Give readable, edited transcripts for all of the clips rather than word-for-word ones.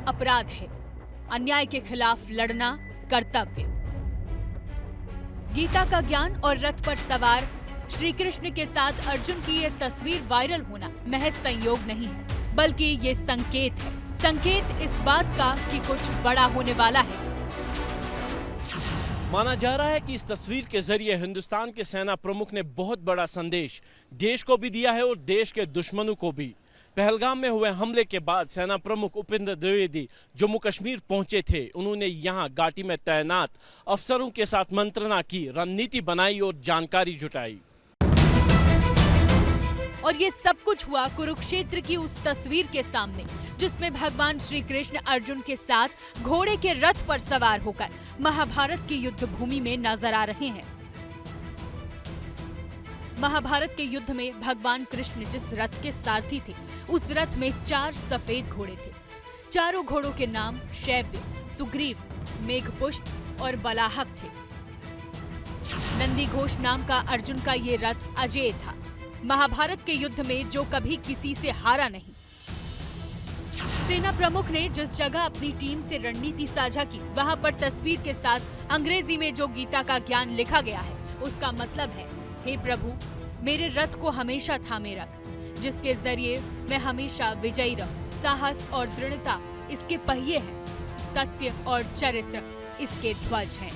अपराध है, अन्याय के खिलाफ लड़ना कर्तव्य। गीता का ज्ञान और रथ पर सवार श्री कृष्ण के साथ अर्जुन की ये तस्वीर वायरल होना महज संयोग नहीं है, बल्कि ये संकेत है। संकेत इस बात का कि कुछ बड़ा होने वाला है। माना जा रहा है कि इस तस्वीर के जरिए हिंदुस्तान के सेना प्रमुख ने बहुत बड़ा संदेश देश को भी दिया है और देश के दुश्मनों को भी। पहलगाम में हुए हमले के बाद सेना प्रमुख उपेंद्र द्विवेदी जम्मू कश्मीर पहुंचे थे। उन्होंने यहां घाटी में तैनात अफसरों के साथ मंत्रणा की, रणनीति बनाई और जानकारी जुटाई। और ये सब कुछ हुआ कुरुक्षेत्र की उस तस्वीर के सामने, जिसमें भगवान श्री कृष्ण अर्जुन के साथ घोड़े के रथ पर सवार होकर महाभारत की युद्ध भूमि में नजर आ रहे हैं। महाभारत के युद्ध में भगवान कृष्ण जिस रथ के सारथी थे, उस रथ में 4 सफेद घोड़े थे। चारों घोड़ों के नाम शैव्य, सुग्रीव, मेघपुष्प और बलाहक थे। नंदी घोष नाम का अर्जुन का ये रथ अजेय था, महाभारत के युद्ध में जो कभी किसी से हारा नहीं। सेना प्रमुख ने जिस जगह अपनी टीम से रणनीति साझा की, वहां पर तस्वीर के साथ अंग्रेजी में जो गीता का ज्ञान लिखा गया है, उसका मतलब है, हे प्रभु, मेरे रथ को हमेशा थामे रख, जिसके जरिए मैं हमेशा विजयी रहूं। साहस और दृढ़ता इसके पहिए हैं, सत्य और चरित्र इसके ध्वज हैं।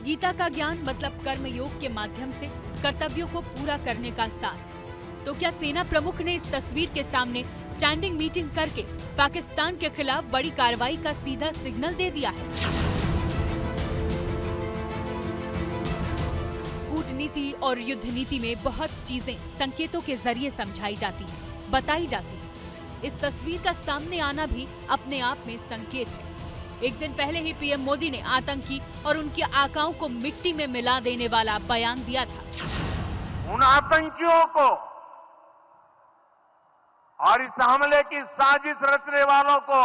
गीता का ज्ञान मतलब कर्मयोग के माध्यम से कर्तव्यों को पूरा करने का साथ। तो क्या सेना प्रमुख ने इस तस्वीर के सामने स्टैंडिंग मीटिंग करके पाकिस्तान के खिलाफ बड़ी कार्रवाई का सीधा सिग्नल दे दिया है? कूटनीति और युद्ध नीति में बहुत चीजें संकेतों के जरिए समझाई जाती हैं, बताई जाती हैं। इस तस्वीर का सामने आना भी अपने आप में संकेत है। एक दिन पहले ही पीएम मोदी ने आतंकी और उनके आकाओं को मिट्टी में मिला देने वाला बयान दिया था। उन आतंकियों को और इस हमले की साजिश रचने वालों को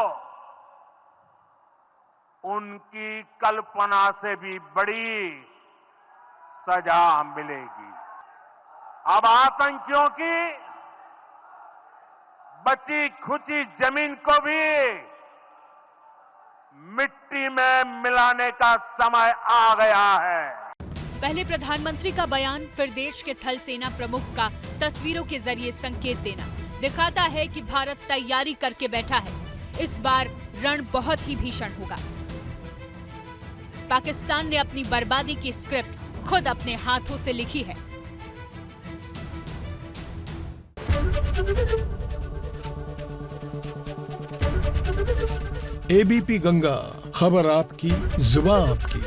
उनकी कल्पना से भी बड़ी सजा मिलेगी। अब आतंकियों की बची खुची जमीन को भी मिट्टी में मिलाने का समय आ गया है। पहले प्रधानमंत्री का बयान, फिर देश के थल सेना प्रमुख का तस्वीरों के जरिए संकेत देना दिखाता है कि भारत तैयारी करके बैठा है। इस बार रण बहुत ही भीषण होगा। पाकिस्तान ने अपनी बर्बादी की स्क्रिप्ट खुद अपने हाथों से लिखी है। एबीपी गंगा, खबर आपकी, जुबान आपकी।